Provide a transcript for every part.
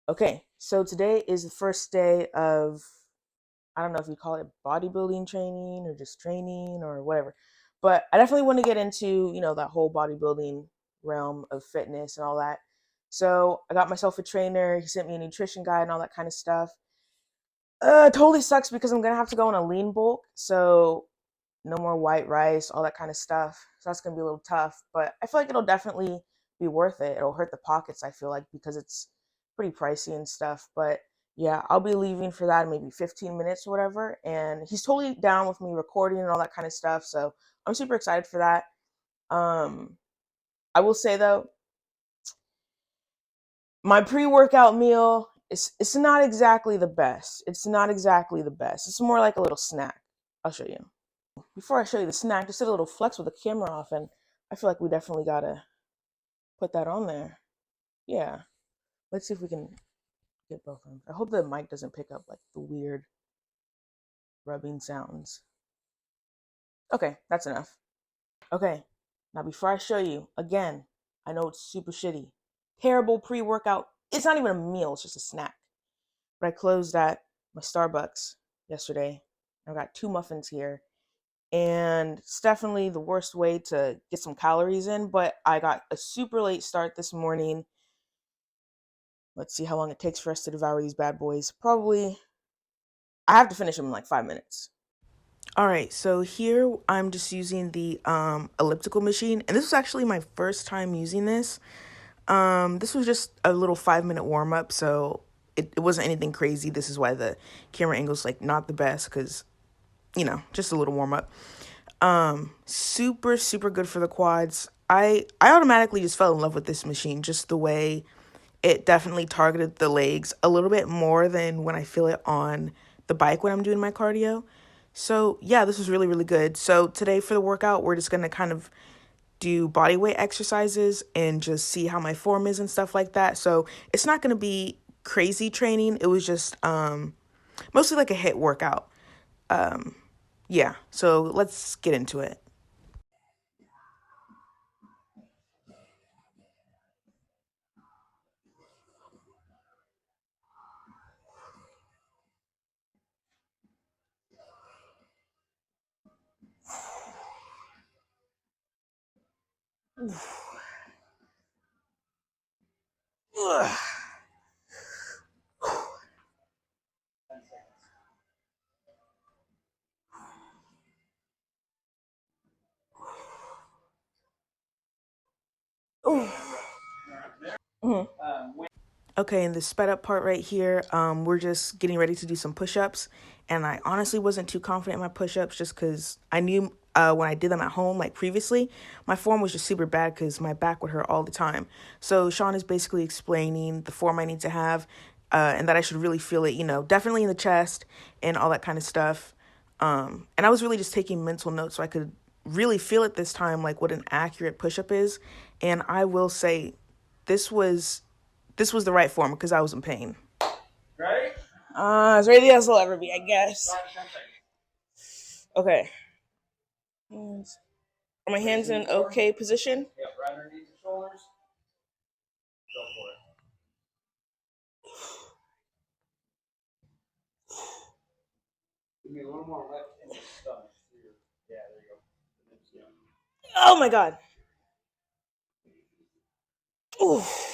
Okay, so today is the first day of, I don't know if you call it bodybuilding training or just training or whatever, but I definitely want to get into, that whole bodybuilding realm of fitness and all that. So I got myself a trainer. He sent me a nutrition guide and all that kind of stuff. It totally sucks because I'm gonna have to go on a lean bulk, so no more white rice, all that kind of stuff. So that's gonna be a little tough, but I feel like it'll definitely be worth it. It'll hurt the pockets, I feel like, because it's pretty pricey and stuff. But yeah, I'll be leaving for that in maybe 15 minutes or whatever. And he's totally down with me recording and all that kind of stuff. So I'm super excited for that. Um, I will say though, my pre-workout meal is it's not exactly the best. It's not exactly the best. It's more like a little snack. I'll show you. Before I show you the snack, just did a little flex with the camera off, and I feel like we definitely gotta put that on there. Yeah. Let's see if we can get both of them. I hope the mic doesn't pick up like the weird rubbing sounds. Okay, that's enough. Okay, now before I show you, again, I know it's super shitty. Terrible pre-workout. It's not even a meal, it's just a snack. But I closed at my Starbucks yesterday. I've got 2 muffins here. And it's definitely the worst way to get some calories in, but I got a super late start this morning. Let's see how long it takes for us to devour these bad boys. Probably, I have to finish them in like 5 minutes. All right, so here I'm just using the elliptical machine, and this was actually my first time using this. This was just a little 5 minute warm up, so it wasn't anything crazy. This is why the camera angle's like not the best, because just a little warm up. Super, super good for the quads. I automatically just fell in love with this machine, just the way it definitely targeted the legs a little bit more than when I feel it on the bike when I'm doing my cardio. So yeah, this was really, really good. So today for the workout, we're just gonna kind of do body weight exercises and just see how my form is and stuff like that. So it's not gonna be crazy training. It was just mostly like a HIIT workout. Yeah, so let's get into it. Mhm. Okay, in the sped up part right here, we're just getting ready to do some push-ups. And I honestly wasn't too confident in my push-ups just because I knew when I did them at home, like previously, my form was just super bad because my back would hurt all the time. So Sean is basically explaining the form I need to have and that I should really feel it, definitely in the chest and all that kind of stuff. And I was really just taking mental notes so I could really feel it this time, like what an accurate push-up is. And I will say this was this was the right form because I was in pain. Ready? As ready as I'll ever be, I guess. Okay. Are my hands in an okay position? Yep, right underneath the shoulders. Go for it. Give me a little more left in the stomach. Yeah, there you go. Oh my god. Oof.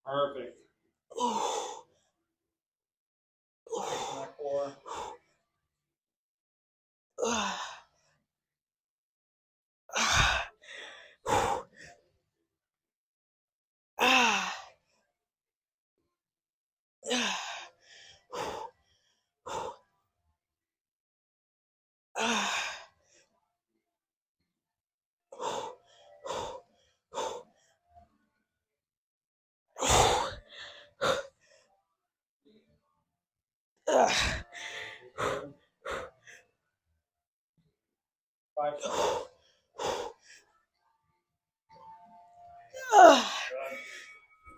Perfect. Oof.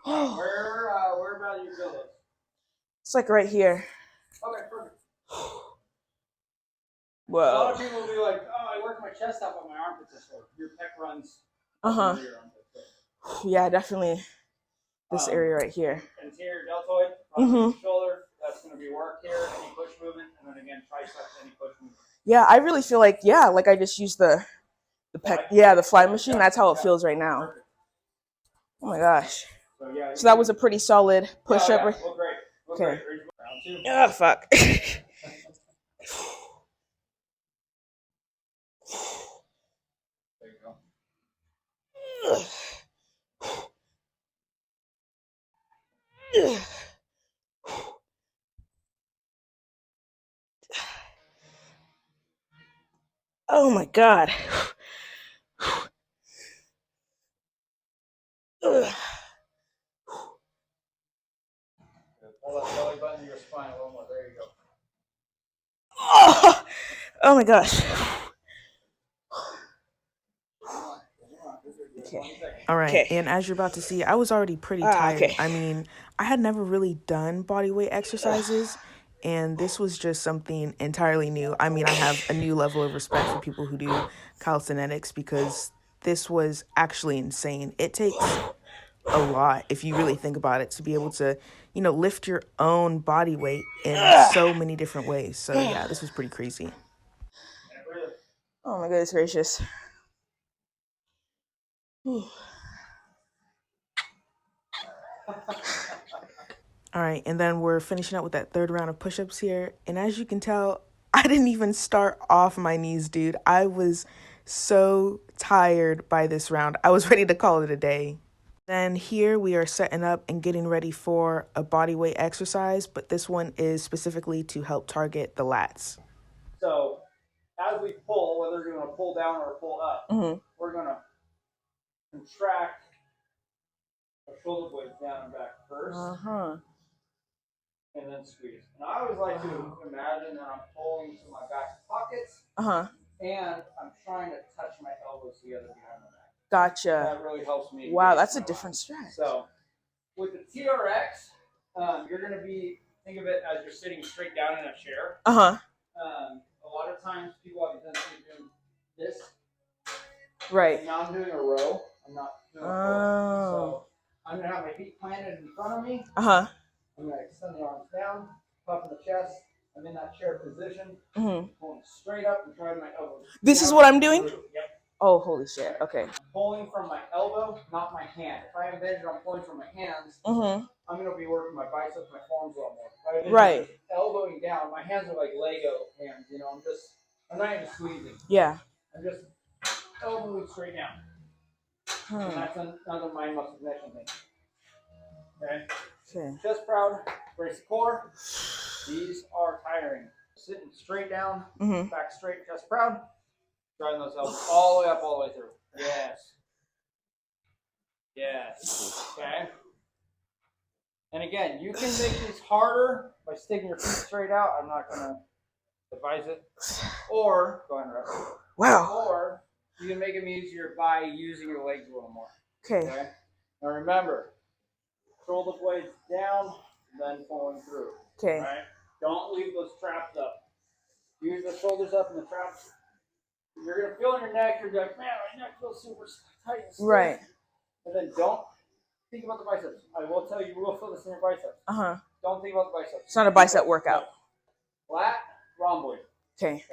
Oof. Where about you feel it? It's like right here. Okay, perfect. Whoa. A lot of people will be like, "Oh, I work my chest out, but my armpits are sore." Your pec runs. Uh huh. Yeah, definitely. this area right here. Anterior deltoid, shoulder, that's going to be work here, any push movement, and then again, triceps, any push movement. Yeah, I really feel like, like I just used the fly machine. That's how it feels right now. Perfect. Oh my gosh. So that was a pretty solid push up. Look great. Okay. Great. Round 2. Oh, fuck. There you go. Oh my God. Pull that belly button to your spine a little more. There you go. Oh my gosh. Okay. All right, and as you're about to see, I was already pretty tired. Okay. I mean, I had never really done bodyweight exercises, and this was just something entirely new. I mean, I have a new level of respect for people who do calisthenics because this was actually insane. It takes a lot, if you really think about it, to be able to, lift your own body weight in so many different ways. So yeah, this was pretty crazy. Oh my goodness gracious. Whew. All right, and then we're finishing up with that third round of push-ups here. And as you can tell, I didn't even start off my knees, dude. I was so tired by this round. I was ready to call it a day. Then here we are setting up and getting ready for a bodyweight exercise, but this one is specifically to help target the lats. So as we pull, whether you're going to pull down or pull up, we're going to contract our shoulder blades down and back first. And then squeeze. And I always like to imagine that I'm pulling to my back pockets. And I'm trying to touch my elbows together behind my back. Gotcha. That really helps me. Wow, that's a different stretch. So with the TRX, you're going to think of it as you're sitting straight down in a chair. A lot of times people have the tendency of doing this. Right. And now I'm doing a row. I'm not doing a pull. So I'm going to have my feet planted in front of me. I'm going to extend the arms down, puff in the chest. I'm in that chair position, pulling straight up and driving my elbows. This is what I'm doing? Yep. Oh, holy shit. Okay. I'm pulling from my elbow, not my hand. If I envision I'm pulling from my hands, I'm going to be working my biceps, my forearms a lot more. Right. Elbowing down, my hands are like Lego hands, I'm not even squeezing. Yeah. I'm just elbowing straight down. And that's another mind muscle connection thing. Okay. Chest proud, brace the core. These are tiring. Sitting straight down, back straight, chest proud. Driving those elbows all the way up, all the way through. Yes. Okay. And again, you can make these harder by sticking your feet straight out. I'm not going to advise it. Or, go ahead and rest. Wow. Or you can make them easier by using your legs a little more. Okay. Now remember, shoulder blades down, then pulling through. Okay. All right? Don't leave those traps up. Use the shoulders up and the traps. You're going to feel in your neck. You're like, man, my neck feels super tight and stiff. Right. And then don't think about the biceps. I will tell you, you will feel this in your biceps. Don't think about the biceps. It's not a bicep workout. No. Flat, rhomboid. Okay.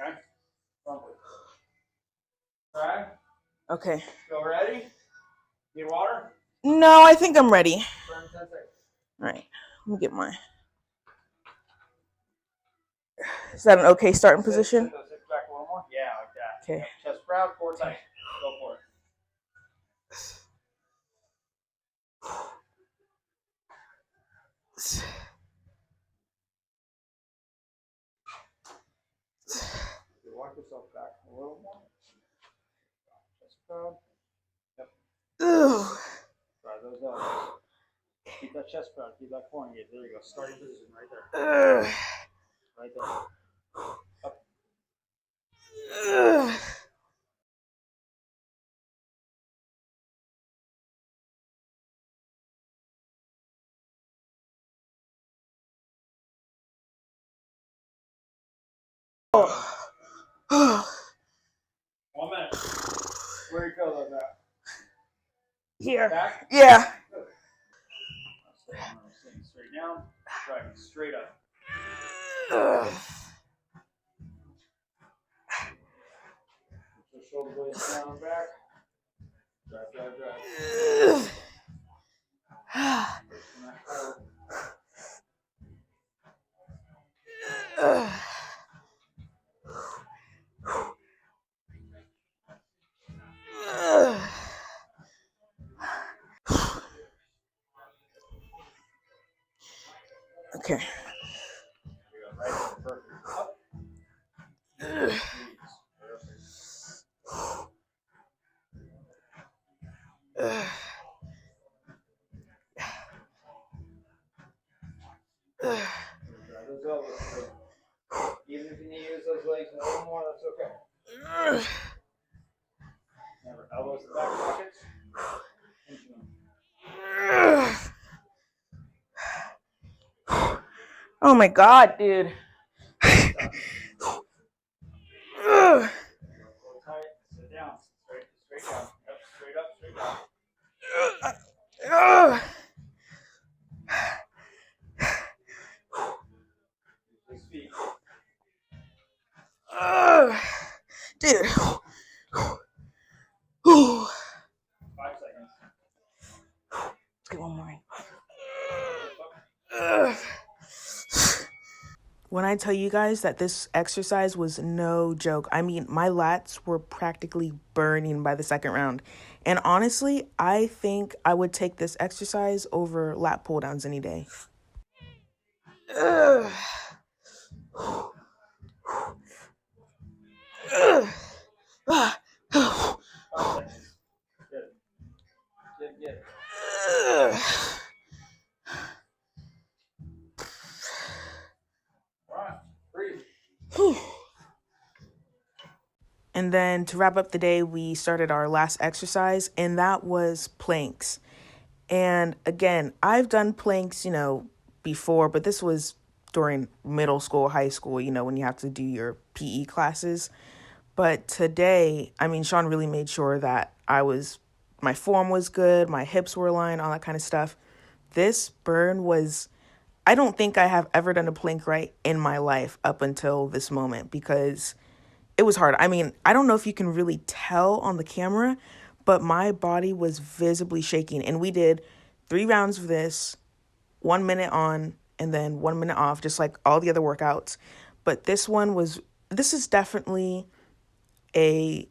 Rhomboid. All right? Okay. So ready? Need water? No, I think I'm ready. 10 seconds. All right. Let me get my... Is that an okay starting position? Sit back a little more. Yeah, like that. Okay. Chest proud, core tight. Go for it. Walk yourself back a little more. Chest proud. Yep. Try those elbows. Keep that chest proud. Keep that core engaged. There you go. Starting position right there. Right there. Up. Oh. 1 minute. Where do you feel like that? Here. Back? Yeah. straight down, driving straight up. Put your shoulder blades down and back. Drive, drive, drive. Okay. Right, perfect. Up. Those elbows through. Even if you need to use those legs a little more, that's okay. Remember, elbows to back pockets. Oh my god, dude. Tight. Sit down. Straight down. Yep, straight up, straight down. His feet. Dude. 5 seconds. Let's get one more in. When I tell you guys that this exercise was no joke, I mean, my lats were practically burning by the second round. And honestly, I think I would take this exercise over lat pull downs any day. 5 seconds. Good. Good. All right. Breathe. And then to wrap up the day, we started our last exercise, and that was planks. And again, I've done planks, before, but this was during middle school, high school, when you have to do your PE classes. But today, I mean, Sean really made sure that my form was good, my hips were aligned, all that kind of stuff. This burn was, I don't think I have ever done a plank right in my life up until this moment, because it was hard. I mean, I don't know if you can really tell on the camera, but my body was visibly shaking. And we did 3 rounds of this, 1 minute on and then 1 minute off, just like all the other workouts. But this is definitely a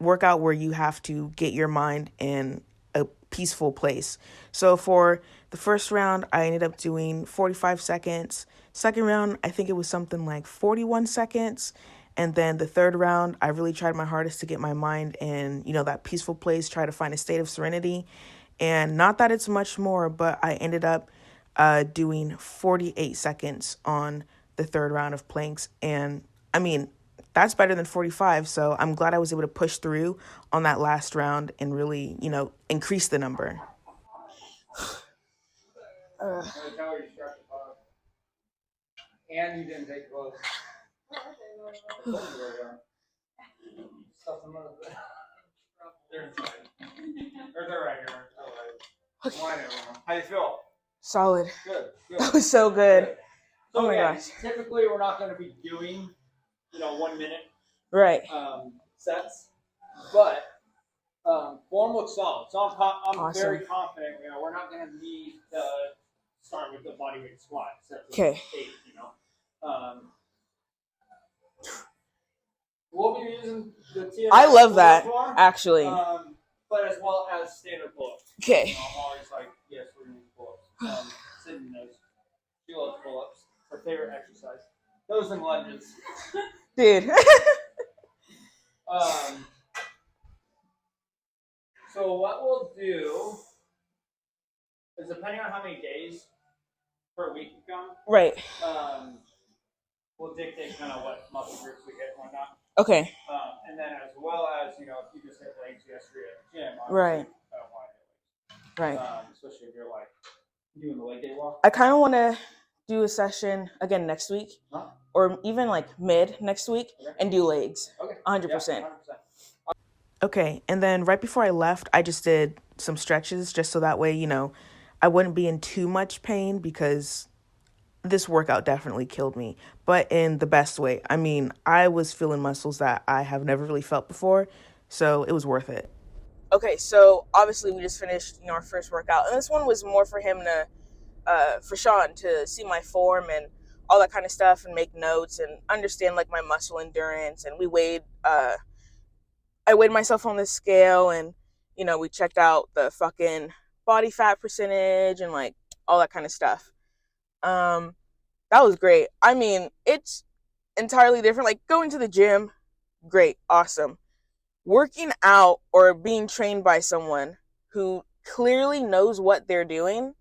workout where you have to get your mind in a peaceful place. So for the first round, I ended up doing 45 seconds. Second round, I think it was something like 41 seconds. And then the third round, I really tried my hardest to get my mind in, that peaceful place, try to find a state of serenity. And not that it's much more, but I ended up doing 48 seconds on the third round of planks. And I mean, that's better than 45. So I'm glad I was able to push through on that last round and really, increase the number. And you didn't take clothes. Stuff them under the. They're inside. They're right here. How you feel? Solid. Good. That was so good. So oh my again, gosh. Typically, we're not going to be doing, 1 minute Right. sets, but form looks solid. So I'm Awesome. very confident. We're not going to need to start with the bodyweight squat. Okay. 8. We'll be using the TSS. I love that, bar, actually. But as well as standard pull-ups. Okay. I'm always like, yes, we're going to use pull-ups. Sydney knows. She loves pull-ups. Her favorite exercise. Those and lunges. Dude. So what we'll do is, depending on how many days per week you come, right. We'll dictate kind of what muscle groups we hit and whatnot. Okay. And then as well as, if you just hit legs yesterday at the gym, right. I don't want to hit legs. Right. Especially if you're like doing the leg day walk. I kind of want to do a session again next week, or even like mid next week, and do legs. Okay. 100%. Yeah, 100%. Okay, and then right before I left, I just did some stretches just so that way, I wouldn't be in too much pain because this workout definitely killed me, but in the best way. I mean, I was feeling muscles that I have never really felt before, so it was worth it. Okay, so obviously we just finished, our first workout, and this one was more for him to, for Sean to see my form and all that kind of stuff, and make notes and understand like my muscle endurance. And I weighed myself on the scale, and we checked out the fucking body fat percentage and like all that kind of stuff. Um, that was great. I mean, it's entirely different. Like going to the gym, great, awesome. Working out or being trained by someone who clearly knows what they're doing,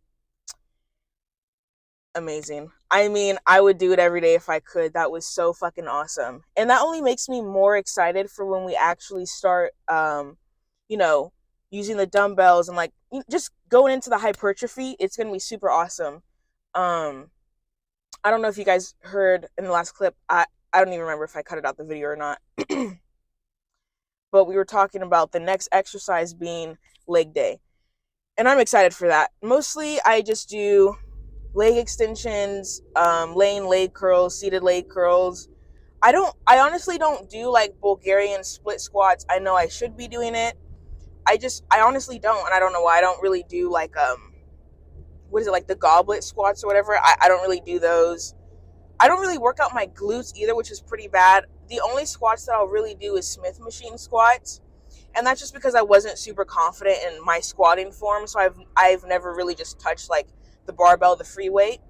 amazing. I mean, I would do it every day if I could. That was so fucking awesome. And that only makes me more excited for when we actually start you know, using the dumbbells and like just going into the hypertrophy. It's going to be super awesome. Um I don't know if you guys heard in the last clip. I don't even remember if I cut it out the video or not. But we were talking about the next exercise being leg day. And I'm excited for that. Mostly I just do leg extensions, laying leg curls, seated leg curls. I honestly don't do like Bulgarian split squats. I know I should be doing it. I honestly don't, and I don't know why. I don't really do like what is it, like the goblet squats or whatever. I don't really do those. I don't really work out my glutes either, which is pretty bad. The only squats that I'll really do is Smith machine squats. And that's just because I wasn't super confident in my squatting form, so I've never really just touched like the barbell, the free weight.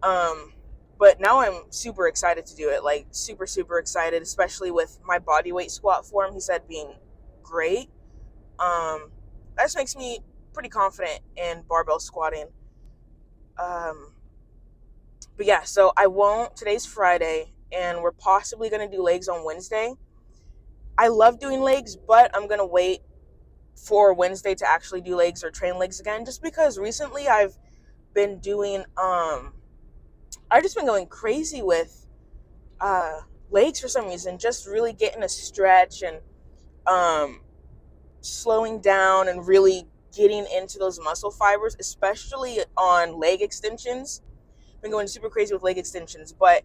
But now I'm super excited to do it, like super excited, especially with my body weight squat form. He said being great. That just makes me pretty confident in barbell squatting. But yeah, so today's Friday, and we're possibly gonna do legs on Wednesday. I love doing legs, but I'm gonna wait for Wednesday to actually do legs or train legs again, just because recently I've been doing I've just been going crazy with legs for some reason, just really getting a stretch and slowing down and really getting into those muscle fibers, especially on leg extensions. Been going super crazy with leg extensions. But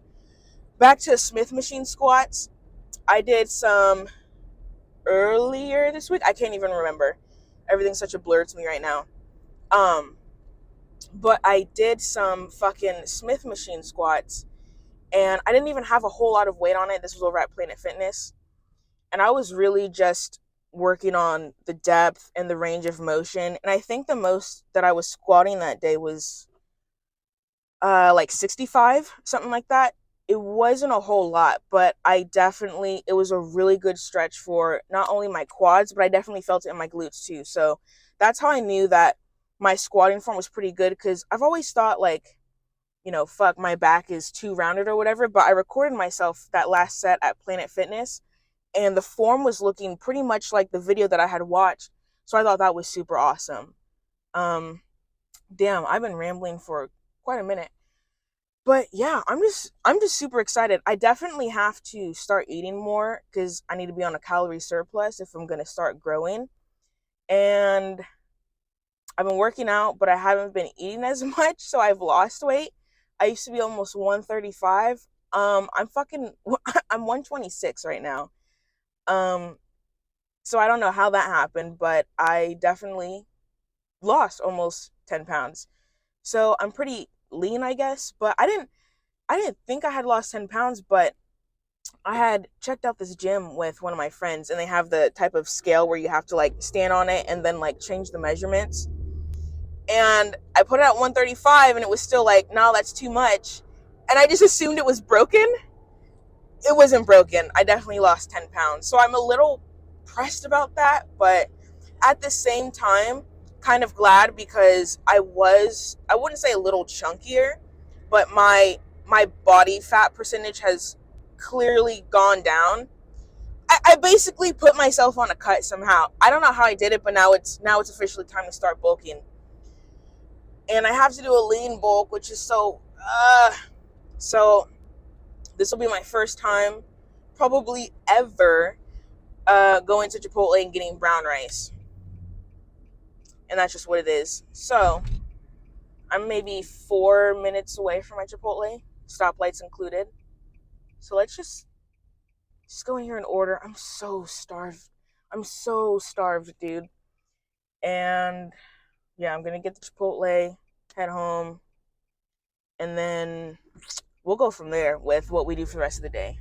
back to Smith machine squats, I did some earlier this week. I can't even remember. Everything's such a blur to me right now. But I did some fucking Smith machine squats, and I didn't even have a whole lot of weight on it. This was over at Planet Fitness, and I was really just working on the depth and the range of motion. And I think the most that I was squatting that day was like 65, something like that. It wasn't a whole lot, but it was a really good stretch for not only my quads, but I definitely felt it in my glutes too. So that's how I knew that my squatting form was pretty good, because I've always thought like, fuck, my back is too rounded or whatever. But I recorded myself that last set at Planet Fitness, and the form was looking pretty much like the video that I had watched. So I thought that was super awesome. Damn, I've been rambling for quite a minute. But yeah, I'm just super excited. I definitely have to start eating more, because I need to be on a calorie surplus if I'm gonna start growing. And I've been working out, but I haven't been eating as much, so I've lost weight. I used to be almost 135. I'm fucking I'm 126 right now. So I don't know how that happened, but I definitely lost almost 10 pounds. So I'm pretty lean, I guess. But I didn't think I had lost 10 pounds, but I had checked out this gym with one of my friends, and they have the type of scale where you have to like stand on it and then like change the measurements. And I put it at 135, and it was still like, no, that's too much. And I just assumed it was broken. It wasn't broken. I definitely lost 10 pounds. So I'm a little pressed about that, but at the same time, kind of glad, because I wouldn't say a little chunkier, but my body fat percentage has clearly gone down. I basically put myself on a cut somehow. I don't know how I did it, but now it's officially time to start bulking. And I have to do a lean bulk, which is so this will be my first time probably ever going to Chipotle and getting brown rice. and that's just what it is. So I'm maybe 4 minutes away from my Chipotle, stoplights included. So let's just go in here and order. I'm so starved. I'm so starved, dude. And yeah, I'm gonna get the Chipotle, head home, and then we'll go from there with what we do for the rest of the day.